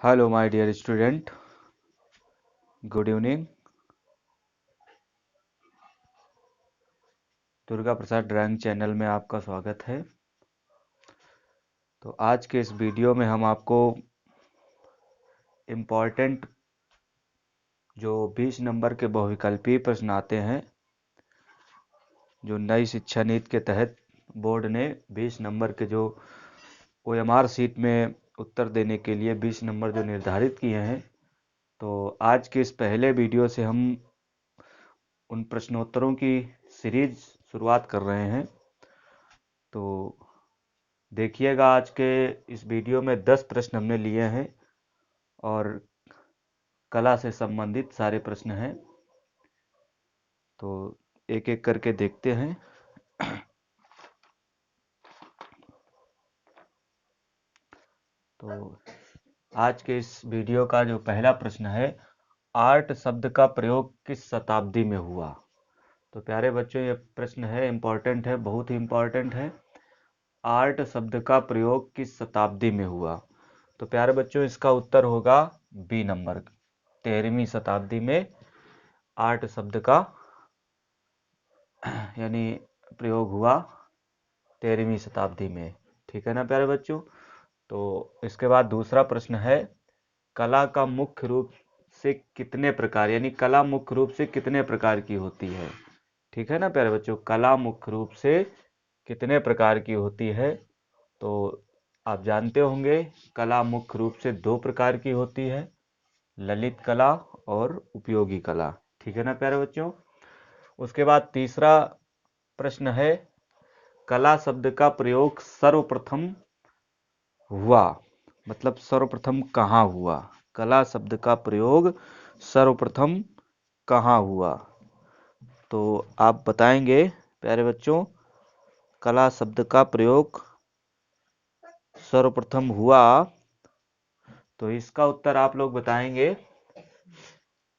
Hello my dear student, good evening. Durga Prasad drawing channel में आपका स्वागत है। तो आज के इस वीडियो में हम आपको इम्पॉर्टेंट जो 20 नंबर के बहुविकल्पीय प्रश्न आते हैं, जो नई शिक्षा नीति के तहत बोर्ड ने 20 नंबर के जो OMR सीट में उत्तर देने के लिए 20 नंबर जो निर्धारित किए हैं, तो आज के इस पहले वीडियो से हम उन प्रश्नोत्तरों की सीरीज शुरुआत कर रहे हैं। तो देखिएगा, आज के इस वीडियो में 10 प्रश्न हमने लिए हैं और कला से संबंधित सारे प्रश्न हैं। तो एक एक करके देखते हैं। तो आज के इस वीडियो का जो पहला प्रश्न है, आर्ट शब्द का प्रयोग किस शताब्दी में हुआ। तो प्यारे बच्चों, ये प्रश्न है, इम्पोर्टेंट है, बहुत ही इम्पोर्टेंट है। आर्ट शब्द का प्रयोग किस शताब्दी में हुआ। तो प्यारे बच्चों, इसका उत्तर होगा बी नंबर, 13वीं शताब्दी में आर्ट शब्द का यानी प्रयोग हुआ 13वीं शताब्दी में। ठीक है ना प्यारे बच्चों। तो इसके बाद दूसरा प्रश्न है, कला का मुख्य रूप से कितने प्रकार, यानी कला मुख्य रूप से कितने प्रकार की होती है। ठीक है ना प्यारे बच्चों, कला मुख्य रूप से कितने प्रकार की होती है। तो आप जानते होंगे, कला मुख्य रूप से 2 प्रकार की होती है, ललित कला और उपयोगी कला। ठीक है ना प्यारे बच्चों। उसके बाद तीसरा प्रश्न है, कला शब्द का प्रयोग सर्वप्रथम हुआ, मतलब सर्वप्रथम कहाँ हुआ। कला शब्द का प्रयोग सर्वप्रथम कहाँ हुआ। तो आप बताएंगे प्यारे बच्चों, कला शब्द का प्रयोग सर्वप्रथम हुआ। तो इसका उत्तर आप लोग बताएंगे,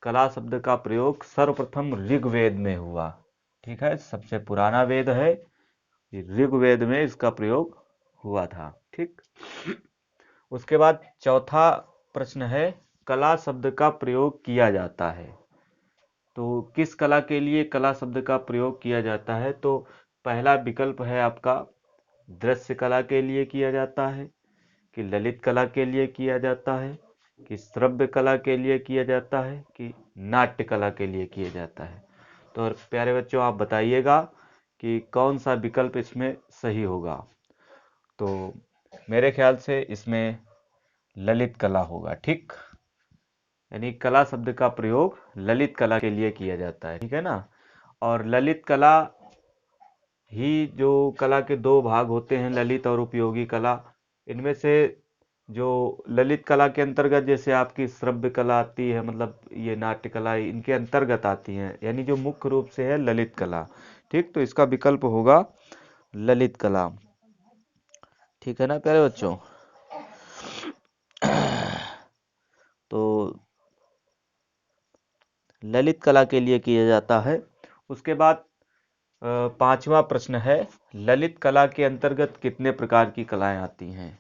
कला शब्द का प्रयोग सर्वप्रथम ऋग्वेद में हुआ। ठीक है, सबसे पुराना वेद है, ऋग्वेद में इसका प्रयोग हुआ था। ठीक। उसके बाद चौथा प्रश्न है, कला शब्द का प्रयोग किया जाता है। तो किस कला के लिए कला शब्द का प्रयोग किया जाता है। तो पहला विकल्प है आपका, दृश्य कला के लिए किया जाता है, कि ललित कला के लिए किया जाता है, कि श्रव्य कला के लिए किया जाता है, कि नाट्य कला के लिए किया जाता है। तो प्यारे बच्चों, आप बताइएगा कि कौन सा विकल्प इसमें सही होगा। तो मेरे ख्याल से इसमें ललित कला होगा। ठीक, यानी कला शब्द का प्रयोग ललित कला के लिए किया जाता है। ठीक है ना। और ललित कला ही, जो कला के 2 भाग होते हैं, ललित और उपयोगी कला, इनमें से जो ललित कला के अंतर्गत जैसे आपकी श्रव्य कला आती है, मतलब ये नाट्य कला इनके अंतर्गत आती हैं, यानी जो मुख्य रूप से है ललित कला। ठीक, तो इसका विकल्प होगा ललित कला। ठीक है ना प्यारे बच्चों। तो ललित कला के लिए किया जाता है। उसके बाद पांचवा प्रश्न है, ललित कला के अंतर्गत कितने प्रकार की कलाएं आती हैं।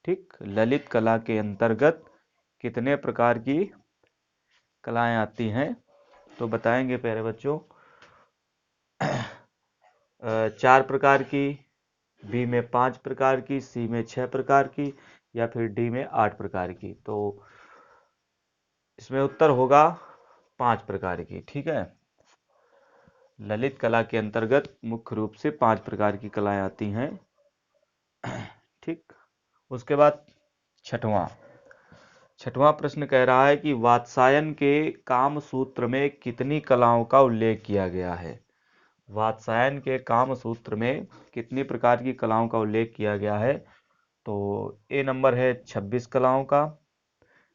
ठीक, ललित कला के अंतर्गत कितने प्रकार की कलाएं आती हैं। तो बताएंगे प्यारे बच्चों, 4 प्रकार की, बी में 5 प्रकार की, सी में 6 प्रकार की, या फिर डी में 8 प्रकार की। तो इसमें उत्तर होगा 5 प्रकार की। ठीक है, ललित कला के अंतर्गत मुख्य रूप से 5 प्रकार की कलाएं आती हैं। ठीक। उसके बाद छठवां प्रश्न कह रहा है कि वात्सायन के काम सूत्र में कितनी कलाओं का उल्लेख किया गया है। वात्सायन के काम सूत्र में कितनी प्रकार की कलाओं का उल्लेख किया गया है। तो ए नंबर है 26 कलाओं का,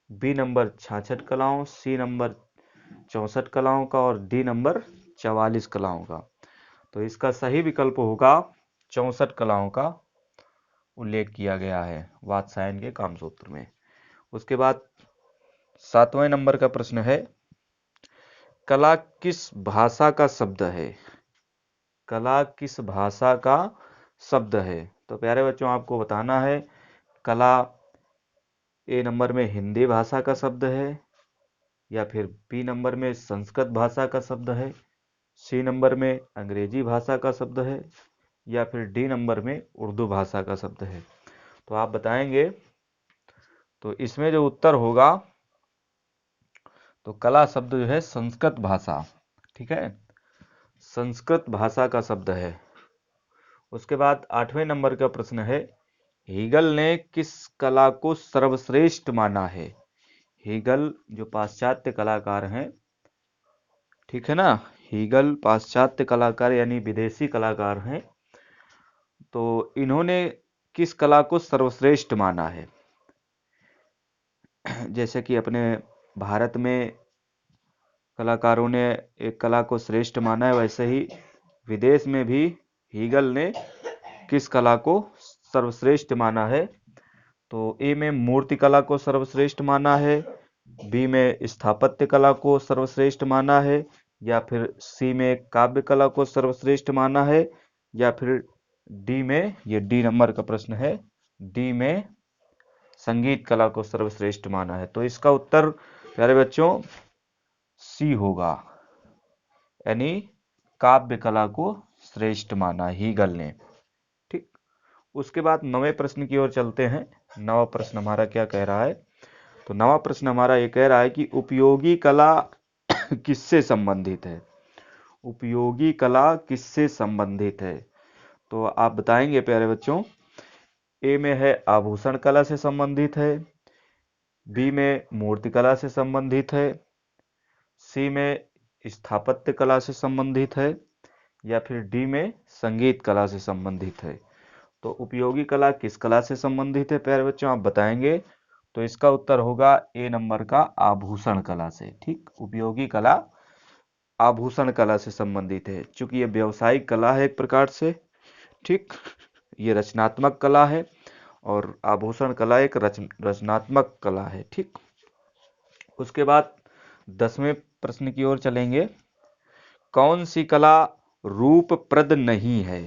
बी नंबर 66 कलाओं, सी नंबर 64 कलाओं का, और डी नंबर 44 कलाओं का। तो इसका सही विकल्प होगा 64 कलाओं का उल्लेख किया गया है वात्सायन के काम सूत्र में। उसके बाद 7वें नंबर का प्रश्न है, कला किस भाषा का शब्द है। कला किस भाषा का शब्द है। तो प्यारे बच्चों, आपको बताना है, कला ए नंबर में हिंदी भाषा का शब्द है, या फिर बी नंबर में संस्कृत भाषा का शब्द है, सी नंबर में अंग्रेजी भाषा का शब्द है, या फिर डी नंबर में उर्दू भाषा का शब्द है। तो आप बताएंगे। तो इसमें जो उत्तर होगा, तो कला शब्द जो है संस्कृत भाषा, ठीक है, संस्कृत भाषा का शब्द है। उसके बाद 8वें नंबर का प्रश्न है, हीगल ने किस कला को सर्वश्रेष्ठ माना है। हीगल जो पाश्चात्य कलाकार हैं, ठीक है ना, हीगल पाश्चात्य कलाकार यानी विदेशी कलाकार हैं, तो इन्होंने किस कला को सर्वश्रेष्ठ माना है। जैसे कि अपने भारत में कलाकारों ने एक कला को श्रेष्ठ माना है, वैसे ही विदेश में भी हीगल ने किस कला को सर्वश्रेष्ठ माना है। तो ए में मूर्ति कला को सर्वश्रेष्ठ माना है, बी में स्थापत्य कला को सर्वश्रेष्ठ माना है, या फिर सी में काव्य कला को सर्वश्रेष्ठ माना है, या फिर डी में, ये डी नंबर का प्रश्न है, डी में संगीत कला को सर्वश्रेष्ठ माना है। तो इसका उत्तर प्यारे बच्चों सी होगा, यानी काव्य कला को श्रेष्ठ माना हीगल ने। ठीक, उसके बाद 9वें प्रश्न की ओर चलते हैं। 9वां प्रश्न हमारा क्या कह रहा है। तो 9वां प्रश्न हमारा ये कह रहा है कि उपयोगी कला किससे संबंधित है। उपयोगी कला किससे संबंधित है। तो आप बताएंगे प्यारे बच्चों। ए में है आभूषण कला से संबंधित है, बी में मूर्ति कला से संबंधित है, सी में स्थापत्य कला से संबंधित है, या फिर डी में संगीत कला से संबंधित है। तो उपयोगी कला किस कला से संबंधित है प्यारे बच्चों, आप बताएंगे। तो इसका उत्तर होगा ए नंबर का आभूषण कला से। ठीक, उपयोगी कला आभूषण कला से संबंधित है, क्योंकि ये व्यवसायिक कला है एक प्रकार से। ठीक, ये रचनात्मक कला है और आभूषण कला एक रचनात्मक कला है। ठीक, उसके बाद 10वें प्रश्न की ओर चलेंगे। कौन सी कला रूपप्रद नहीं है।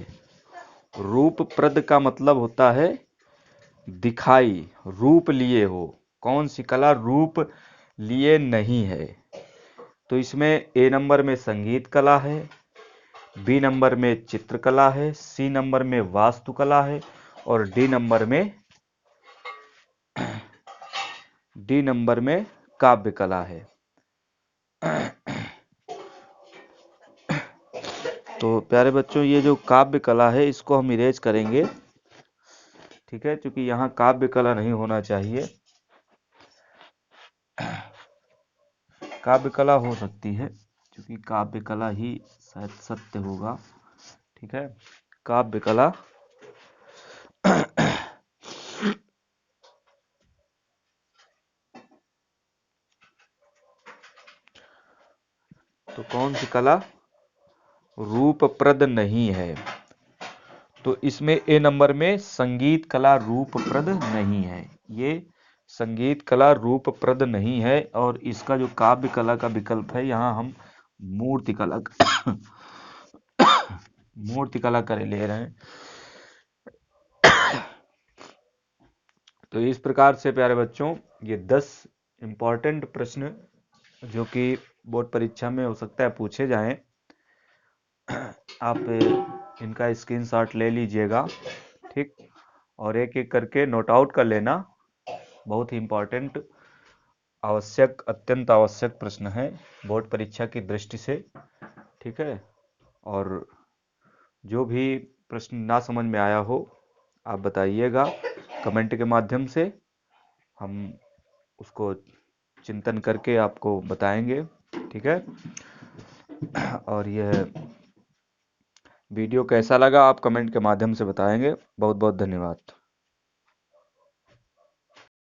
रूपप्रद का मतलब होता है दिखाई, रूप लिए हो। कौन सी कला रूप लिए नहीं है। तो इसमें ए नंबर में संगीत कला है, बी नंबर में चित्रकला है, सी नंबर में वास्तुकला है, और डी नंबर में काव्य कला है। तो प्यारे बच्चों, ये जो काव्य कला है इसको हम इरेज करेंगे। ठीक है, क्योंकि यहाँ काव्य कला नहीं होना चाहिए। काव्य कला हो सकती है, क्योंकि काव्य कला ही शायद सत्य होगा। ठीक है, काव्य कला। तो कौन सी कला रूपप्रद नहीं है। तो इसमें ए नंबर में संगीत कला रूपप्रद नहीं है। ये संगीत कला रूपप्रद नहीं है, और इसका जो काव्य कला का विकल्प है, यहाँ हम मूर्ति कला मूर्ति कला कर ले रहे हैं। तो इस प्रकार से प्यारे बच्चों, ये 10 इंपॉर्टेंट प्रश्न जो कि बोर्ड परीक्षा में हो सकता है पूछे जाएं, आप इनका स्क्रीनशॉट ले लीजिएगा। ठीक, और एक एक करके नोट आउट कर लेना। बहुत ही इंपॉर्टेंट, आवश्यक, अत्यंत आवश्यक प्रश्न है बोर्ड परीक्षा की दृष्टि से। ठीक है, और जो भी प्रश्न ना समझ में आया हो आप बताइएगा कमेंट के माध्यम से, हम उसको चिंतन करके आपको बताएंगे। ठीक है, और यह वीडियो कैसा लगा आप कमेंट के माध्यम से बताएंगे। बहुत बहुत धन्यवाद।